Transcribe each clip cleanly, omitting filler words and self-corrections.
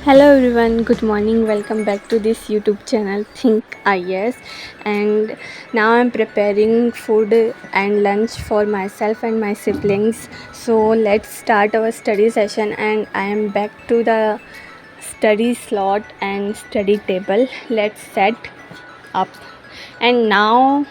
Hello everyone, good morning. Welcome back to this YouTube channel Think IS. And now I'm preparing food and lunch for myself and my siblings. So let's start our study session, and I am back to the study slot and study table. Let's set up. And now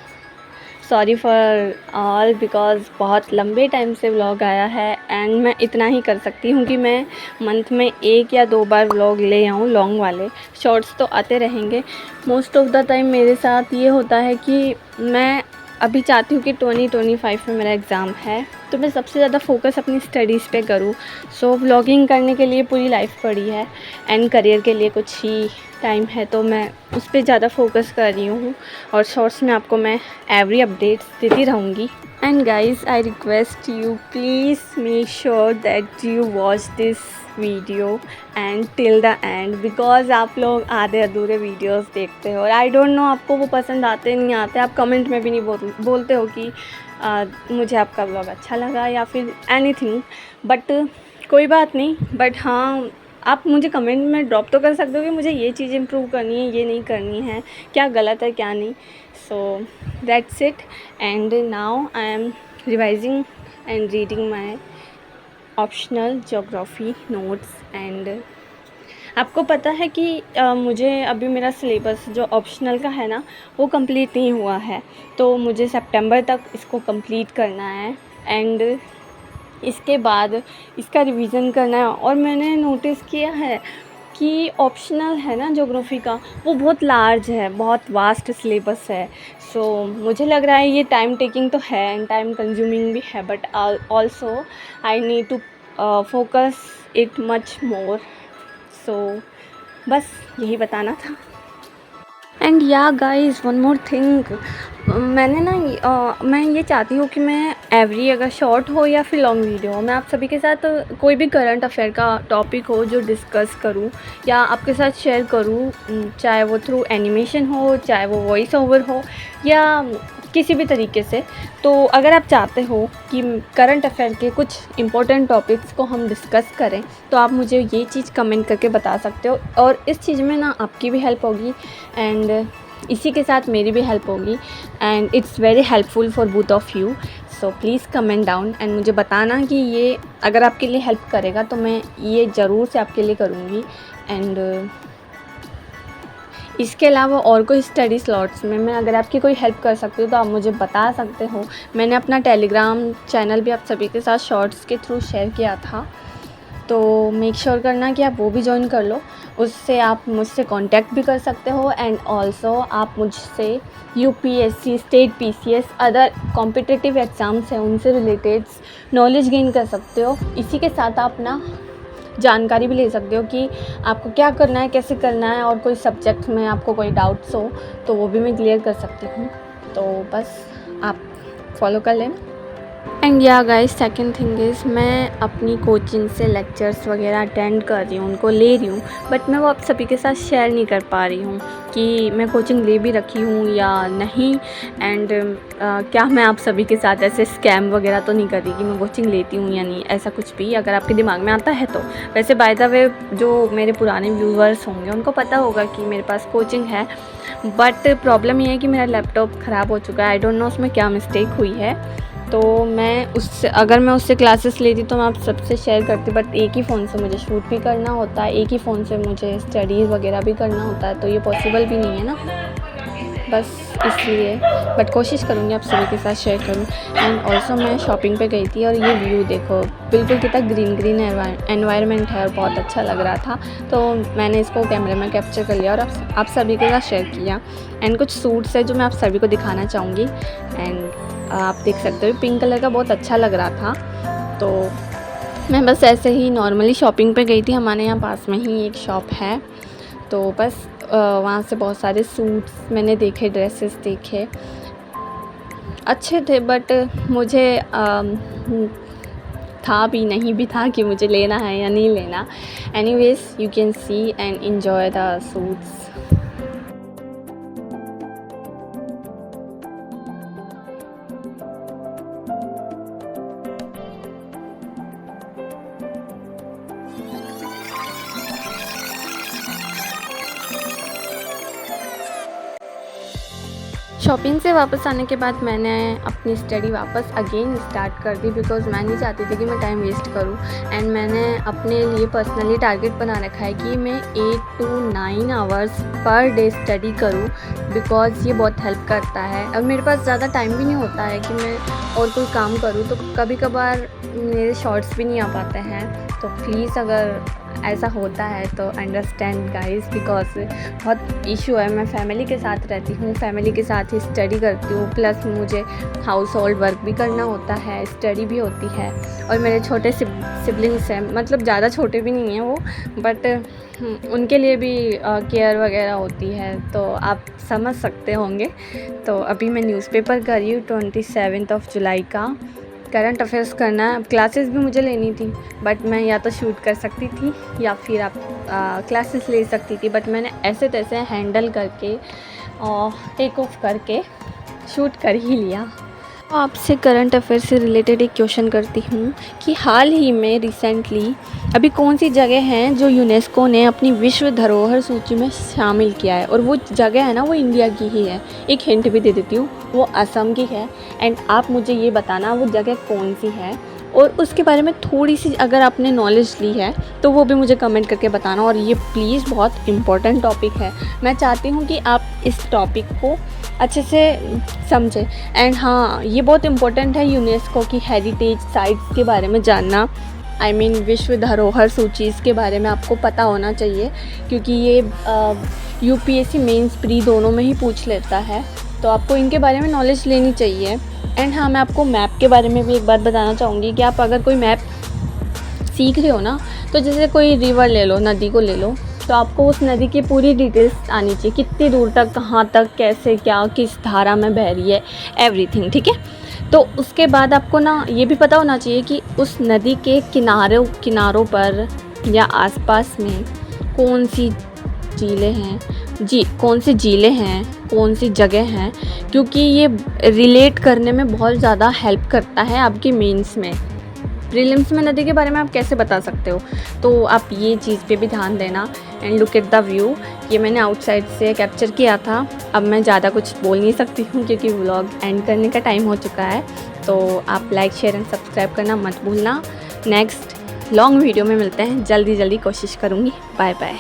sorry for all because बहुत लंबे time से vlog आया है, and मैं इतना ही कर सकती हूँ कि मैं मंथ में 1 या 2 बार व्लॉग ले आऊँ लॉन्ग वाले। शॉर्ट्स तो आते रहेंगे। मोस्ट ऑफ़ द टाइम मेरे साथ ये होता है कि मैं अभी चाहती हूँ कि 2025 में मेरा एग्ज़ाम है, तो मैं सबसे ज़्यादा फ़ोकस अपनी स्टडीज़ पे करूँ। सो व्लॉगिंग करने के लिए पूरी लाइफ पड़ी है, एंड करियर के लिए कुछ ही टाइम है, तो मैं उस पे ज़्यादा फोकस कर रही हूँ। और शॉर्ट्स में आपको मैं एवरी अपडेट्स देती रहूँगी। And guys, I request you, please make sure that you watch this video and till the end, because आप लोग आधे अधूरे वीडियोस देखते हो और आई डोंट नो आपको वो पसंद आते नहीं आते। आप कमेंट में भी नहीं बोलते हो कि मुझे आपका व्लॉग अच्छा लगा या फिर एनीथिंग, बट कोई बात नहीं। बट हाँ, आप मुझे कमेंट में ड्रॉप तो कर सकते हो कि मुझे ये चीज़ इम्प्रूव करनी है, ये नहीं करनी है, क्या गलत है क्या नहीं। So that's it, and now I am revising and reading my optional geography notes. And आपको पता है कि मुझे अभी मेरा सिलेबस जो ऑप्शनल का है ना, वो कंप्लीट नहीं हुआ है, तो मुझे सितंबर तक इसको कंप्लीट करना है। एंड इसके बाद इसका रिवीजन करना है। और मैंने नोटिस किया है कि ऑप्शनल है ना ज्योग्राफी का, वो बहुत लार्ज है, बहुत वास्ट सिलेबस है। सो मुझे लग रहा है ये टाइम टेकिंग तो है एंड टाइम कंज्यूमिंग भी है, but also I need to focus it much more. So बस यही बताना था। एंड या गाइस, वन मोर थिंग, मैंने ना मैं ये चाहती हूँ कि मैं एवरी, अगर शॉर्ट हो या फिर लॉन्ग वीडियो हो, मैं आप सभी के साथ कोई भी करंट अफेयर का टॉपिक हो जो डिस्कस करूँ या आपके साथ शेयर करूँ, चाहे वो थ्रू एनिमेशन हो, चाहे वो वॉइस ओवर हो, या किसी भी तरीके से। तो अगर आप चाहते हो कि करंट अफेयर के कुछ इम्पोर्टेंट टॉपिक्स को हम डिस्कस करें, तो आप मुझे ये चीज़ कमेंट करके बता सकते हो, और इस चीज़ में ना आपकी भी हेल्प होगी एंड इसी के साथ मेरी भी हेल्प होगी, and it's very helpful for both of you. So please comment down and मुझे बताना कि ये अगर आपके लिए हेल्प करेगा, तो मैं ये ज़रूर से आपके लिए करूँगी। एंड इसके अलावा और कोई स्टडी स्लॉट्स में मैं अगर आपकी कोई हेल्प कर सकती हूँ, तो आप मुझे बता सकते हो। मैंने अपना टेलीग्राम चैनल भी आप सभी के साथ शॉर्ट्स के थ्रू शेयर किया था, तो मेक श्योर करना कि आप वो भी ज्वाइन कर लो। उससे आप मुझसे कांटेक्ट भी कर सकते हो, एंड ऑल्सो आप मुझसे UPSC, state PCS, other competitive exams हैं उनसे रिलेटेड नॉलेज गेन कर सकते हो। इसी के साथ आप ना जानकारी भी ले सकते हो कि आपको क्या करना है, कैसे करना है, और कोई सब्जेक्ट में आपको कोई डाउट्स हो तो वो भी मैं क्लियर कर सकती हूँ। तो बस आप फॉलो कर लेना। एंड या गाइस, सेकंड थिंग इज़, मैं अपनी कोचिंग से लेक्चर्स वगैरह अटेंड कर रही हूँ, उनको ले रही हूँ, बट मैं वो आप सभी के साथ शेयर नहीं कर पा रही हूँ कि मैं कोचिंग ले भी रखी हूँ या नहीं। एंड क्या मैं आप सभी के साथ ऐसे स्कैम वगैरह तो नहीं कर रही कि मैं कोचिंग लेती हूँ या नहीं, ऐसा कुछ भी अगर आपके दिमाग में आता है तो। वैसे बाय द वे, जो मेरे पुराने व्यूवर्स होंगे उनको पता होगा कि मेरे पास कोचिंग है, बट प्रॉब्लम ये है कि मेरा लैपटॉप ख़राब हो चुका है। आई डोंट नो उसमें क्या मिस्टेक हुई है, तो अगर मैं उससे क्लासेस लेती तो मैं आप सबसे शेयर करती, बट एक ही फ़ोन से मुझे शूट भी करना होता है, एक ही फ़ोन से मुझे स्टडीज़ वगैरह भी करना होता है, तो ये पॉसिबल भी नहीं है ना, बस इसलिए। बट कोशिश करूँगी आप सभी के साथ शेयर करूँ। एंड ऑल्सो मैं शॉपिंग पे गई थी, और ये व्यू देखो, बिल्कुल कितना ग्रीन ग्रीन एनवायरनमेंट है और बहुत अच्छा लग रहा था, तो मैंने इसको कैमरे में कैप्चर कर लिया और आप सभी के साथ शेयर किया। एंड कुछ सूट्स है जो मैं आप सभी को दिखाना चाहूँगी, एंड आप देख सकते हो पिंक कलर का बहुत अच्छा लग रहा था। तो मैं बस ऐसे ही नॉर्मली शॉपिंग पे गई थी, हमारे यहाँ पास में ही एक शॉप है, तो बस वहाँ से बहुत सारे सूट्स मैंने देखे, ड्रेसेस देखे, अच्छे थे, बट मुझे था भी नहीं भी था कि मुझे लेना है या नहीं लेना। Anyways, you can see and enjoy the suits. Shopping से वापस आने के बाद मैंने अपनी स्टडी वापस अगेन स्टार्ट कर दी, बिकॉज़ मैं नहीं चाहती थी कि मैं टाइम वेस्ट करूं। एंड मैंने अपने लिए पर्सनली टारगेट बना रखा है कि मैं 8 to 9 hours per day study करूं, बिकॉज़ ये बहुत हेल्प करता है। और मेरे पास ज़्यादा टाइम भी नहीं होता है कि मैं और कोई काम करूं, तो कभी कभार मेरे शॉर्ट्स भी नहीं आ पाते हैं। तो प्लीज़ अगर ऐसा होता है तो अंडरस्टैंड गाइस, बिकॉज बहुत इशू है। मैं फैमिली के साथ रहती हूँ, फैमिली के साथ ही स्टडी करती हूँ, प्लस मुझे हाउस होल्ड वर्क भी करना होता है, स्टडी भी होती है। और मेरे छोटे सिबलिंग्स हैं, मतलब ज़्यादा छोटे भी नहीं हैं वो, बट उनके लिए भी केयर वगैरह होती है, तो आप समझ सकते होंगे। तो अभी मैं न्यूज़पेपर कर रही हूँ 27 जुलाई का, करंट अफेयर्स करना है। क्लासेस भी मुझे लेनी थी, बट मैं या तो शूट कर सकती थी या फिर आप क्लासेस ले सकती थी, बट मैंने ऐसे तैसे हैंडल करके टेक ऑफ करके शूट कर ही लिया। आपसे करंट अफेयर से रिलेटेड एक क्वेश्चन करती हूँ कि हाल ही में रिसेंटली अभी कौन सी जगह हैं जो यूनेस्को ने अपनी विश्व धरोहर सूची में शामिल किया है, और वो जगह है ना वो इंडिया की ही है। एक हिंट भी दे देती हूँ, वो असम की है। एंड आप मुझे ये बताना वो जगह कौन सी है, और उसके बारे में थोड़ी सी अगर आपने नॉलेज ली है तो वो भी मुझे कमेंट करके बताना। और ये प्लीज़ बहुत इम्पोर्टेंट टॉपिक है, मैं चाहती हूँ कि आप इस टॉपिक को अच्छे से समझें। एंड हाँ, ये बहुत इम्पोर्टेंट है यूनेस्को की हेरिटेज साइट्स के बारे में जानना। आई मीन विश्व धरोहर सूची के बारे में आपको पता होना चाहिए, क्योंकि ये यूपीएससी मेंस प्री दोनों में ही पूछ लेता है, तो आपको इनके बारे में नॉलेज लेनी चाहिए। एंड हाँ, मैं आपको मैप के बारे में भी एक बात बताना चाहूँगी कि आप अगर कोई मैप सीख रहे हो ना, तो जैसे कोई रिवर ले लो, नदी को ले लो, तो आपको उस नदी की पूरी डिटेल्स आनी चाहिए, कितनी दूर तक, कहाँ तक, कैसे, क्या, किस धारा में बह रही है, एवरीथिंग, ठीक है। तो उसके बाद आपको ना ये भी पता होना चाहिए कि उस नदी के किनारों पर या आसपास में कौन सी झीलें हैं, कौन सी झीलें हैं, कौन सी जगह हैं, क्योंकि ये रिलेट करने में बहुत ज़्यादा हेल्प करता है आपकी मेंस में। प्रीलिम्स में नदी के बारे में आप कैसे बता सकते हो, तो आप ये चीज़ पे भी ध्यान देना। And look at the view, ये मैंने आउटसाइड से कैप्चर किया था। अब मैं ज़्यादा कुछ बोल नहीं सकती हूँ क्योंकि व्लॉग एंड करने का टाइम हो चुका है। तो आप लाइक, शेयर एंड सब्सक्राइब करना मत भूलना। नेक्स्ट लॉन्ग वीडियो में मिलते हैं, जल्दी कोशिश करूँगी। Bye bye.